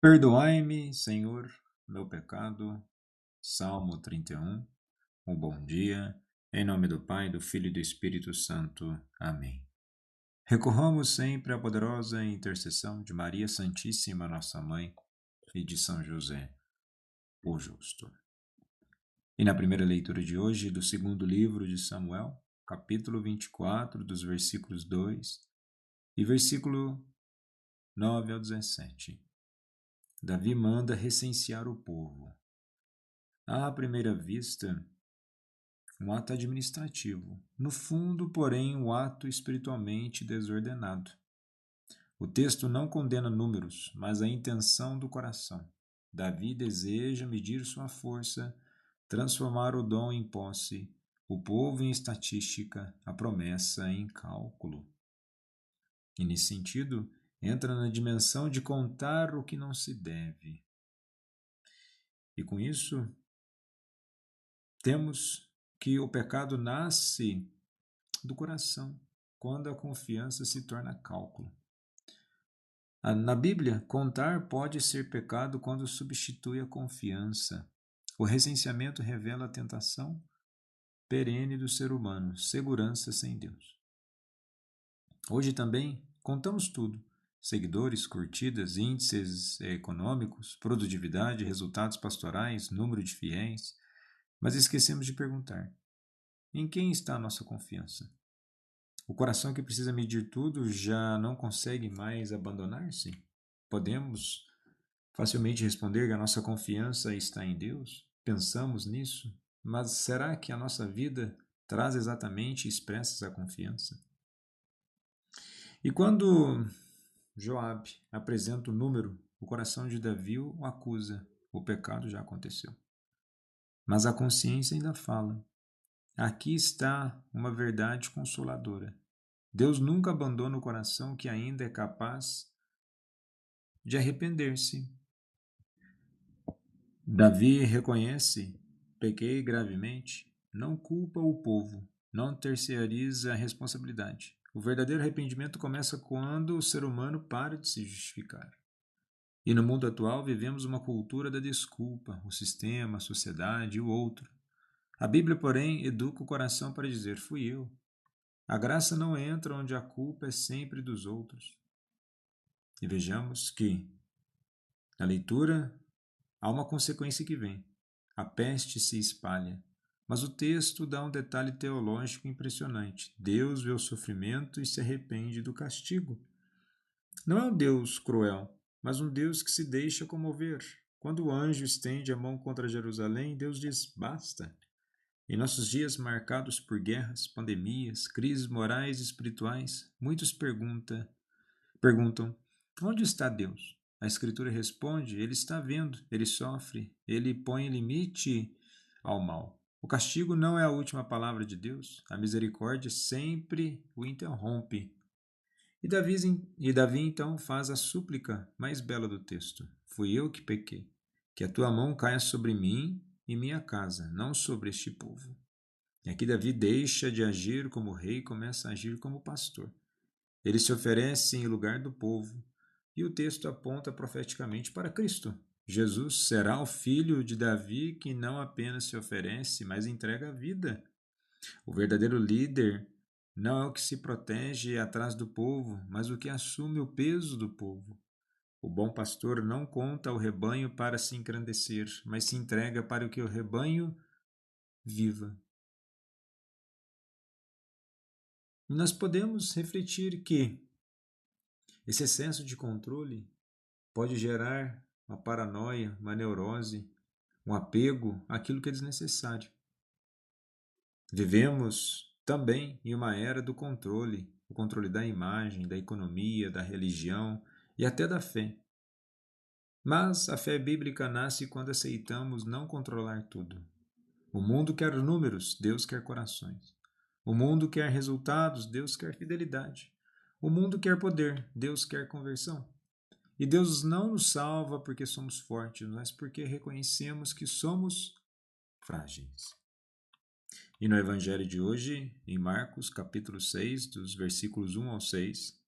Perdoai-me, Senhor, meu pecado. Salmo 31. Um bom dia. Em nome do Pai, do Filho e do Espírito Santo. Amém. Recorramos sempre à poderosa intercessão de Maria Santíssima, nossa Mãe, e de São José, o Justo. E na primeira leitura de hoje, do segundo livro de Samuel, capítulo 24, dos versículos 2 e versículo 9 ao 17. Davi manda recensear o povo. À primeira vista, um ato administrativo. No fundo, porém, um ato espiritualmente desordenado. O texto não condena números, mas a intenção do coração. Davi deseja medir sua força, transformar o dom em posse, o povo em estatística, a promessa em cálculo. E nesse sentido, entra na dimensão de contar o que não se deve. E com isso, temos que o pecado nasce do coração, quando a confiança se torna cálculo. Na Bíblia, contar pode ser pecado quando substitui a confiança. O recenseamento revela a tentação perene do ser humano, segurança sem Deus. Hoje também contamos tudo: seguidores, curtidas, índices econômicos, produtividade, resultados pastorais, número de fiéis, mas esquecemos de perguntar: em quem está a nossa confiança? O coração que precisa medir tudo já não consegue mais abandonar-se? Podemos facilmente responder que a nossa confiança está em Deus? Pensamos nisso? Mas será que a nossa vida traz exatamente e expressa essa confiança? E quando Joabe apresenta o número, o coração de Davi o acusa. O pecado já aconteceu. Mas a consciência ainda fala. Aqui está uma verdade consoladora. Deus nunca abandona o coração que ainda é capaz de arrepender-se. Davi reconhece: pequei gravemente, não culpa o povo, não terceiriza a responsabilidade. O verdadeiro arrependimento começa quando o ser humano para de se justificar. E no mundo atual vivemos uma cultura da desculpa, o sistema, a sociedade e o outro. A Bíblia, porém, educa o coração para dizer: fui eu. A graça não entra onde a culpa é sempre dos outros. E vejamos que, na leitura, há uma consequência que vem. A peste se espalha. Mas o texto dá um detalhe teológico impressionante. Deus vê o sofrimento e se arrepende do castigo. Não é um Deus cruel, mas um Deus que se deixa comover. Quando o anjo estende a mão contra Jerusalém, Deus diz: basta. Em nossos dias marcados por guerras, pandemias, crises morais e espirituais, muitos perguntam: onde está Deus? A Escritura responde: Ele está vendo, ele sofre, ele põe limite ao mal. O castigo não é a última palavra de Deus, a misericórdia sempre o interrompe. E Davi então faz a súplica mais bela do texto: fui eu que pequei, que a tua mão caia sobre mim e minha casa, não sobre este povo. E aqui Davi deixa de agir como rei e começa a agir como pastor. Ele se oferece em lugar do povo, e o texto aponta profeticamente para Cristo. Jesus será o filho de Davi que não apenas se oferece, mas entrega a vida. O verdadeiro líder não é o que se protege atrás do povo, mas o que assume o peso do povo. O bom pastor não conta ao rebanho para se engrandecer, mas se entrega para que o rebanho viva. E nós podemos refletir que esse excesso de controle pode gerar uma paranoia, uma neurose, um apego àquilo que é desnecessário. Vivemos também em uma era do controle, o controle da imagem, da economia, da religião e até da fé. Mas a fé bíblica nasce quando aceitamos não controlar tudo. O mundo quer números, Deus quer corações. O mundo quer resultados, Deus quer fidelidade. O mundo quer poder, Deus quer conversão. E Deus não nos salva porque somos fortes, mas porque reconhecemos que somos frágeis. E no Evangelho de hoje, em Marcos, capítulo 6, dos versículos 1 ao 6,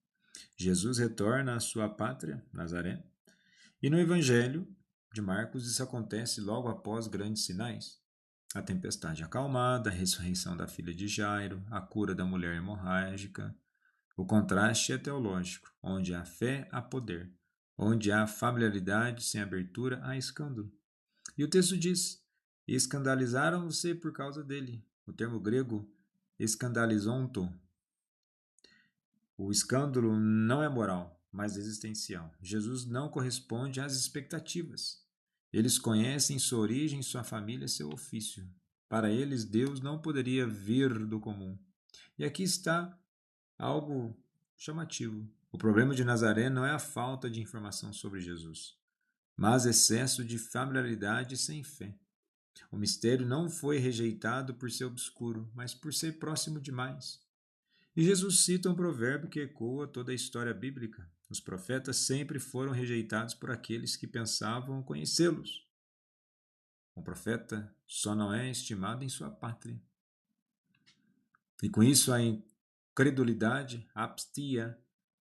Jesus retorna à sua pátria, Nazaré, E no Evangelho de Marcos, isso acontece logo após grandes sinais. A tempestade acalmada, a ressurreição da filha de Jairo, a cura da mulher hemorrágica. O contraste é teológico, onde há fé, há poder. Onde há familiaridade sem abertura, há escândalo. E o texto diz: escandalizaram-se por causa dele. O termo grego escandalizonto. O escândalo não é moral, mas existencial. Jesus não corresponde às expectativas. Eles conhecem sua origem, sua família, seu ofício. Para eles, Deus não poderia vir do comum. E aqui está algo chamativo. O problema de Nazaré não é a falta de informação sobre Jesus, mas excesso de familiaridade sem fé. O mistério não foi rejeitado por ser obscuro, mas por ser próximo demais. E Jesus cita um provérbio que ecoa toda a história bíblica. Os profetas sempre foram rejeitados por aqueles que pensavam conhecê-los. O profeta só não é estimado em sua pátria. E com isso a incredulidade, a apstia,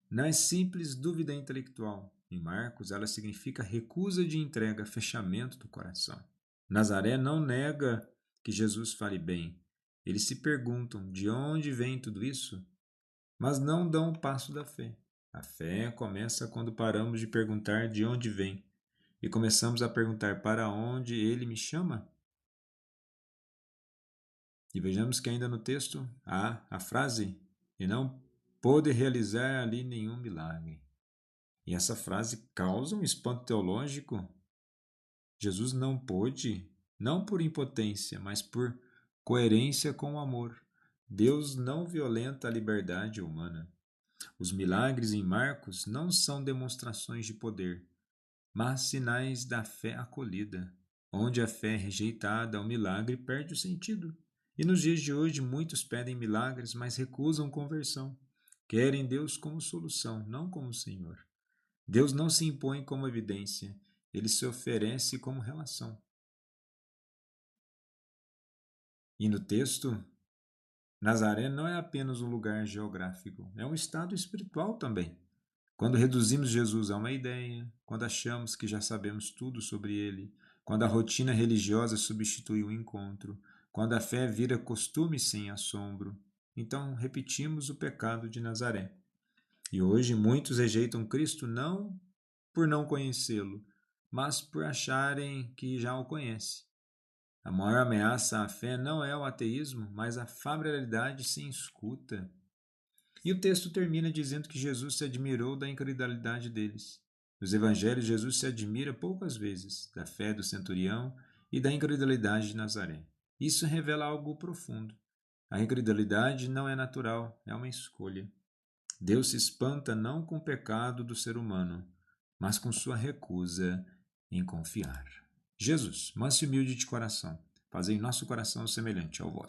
não é simples dúvida intelectual. Em Marcos, ela significa recusa de entrega, fechamento do coração. Nazaré não nega que Jesus fale bem. Eles se perguntam de onde vem tudo isso, mas não dão o passo da fé. A fé começa quando paramos de perguntar de onde vem e começamos a perguntar para onde ele me chama. E vejamos que ainda no texto há a frase: e não pôde realizar ali nenhum milagre. E essa frase causa um espanto teológico. Jesus não pôde, não por impotência, mas por coerência com o amor. Deus não violenta a liberdade humana. Os milagres em Marcos não são demonstrações de poder, mas sinais da fé acolhida. Onde a fé é rejeitada, o milagre perde o sentido. E nos dias de hoje, muitos pedem milagres, mas recusam conversão. Querem Deus como solução, não como Senhor. Deus não se impõe como evidência, ele se oferece como relação. E no texto, Nazaré não é apenas um lugar geográfico, é um estado espiritual também. Quando reduzimos Jesus a uma ideia, quando achamos que já sabemos tudo sobre ele, quando a rotina religiosa substitui o encontro, quando a fé vira costume sem assombro, então repetimos o pecado de Nazaré. E hoje muitos rejeitam Cristo não por não conhecê-lo, mas por acharem que já o conhecem. A maior ameaça à fé não é o ateísmo, mas a familiaridade sem escuta. E o texto termina dizendo que Jesus se admirou da incredulidade deles. Nos evangelhos, Jesus se admira poucas vezes da fé do centurião e da incredulidade de Nazaré. Isso revela algo profundo. A incredulidade não é natural, é uma escolha. Deus se espanta não com o pecado do ser humano, mas com sua recusa em confiar. Jesus, manso e humilde de coração, fazei nosso coração semelhante ao vosso.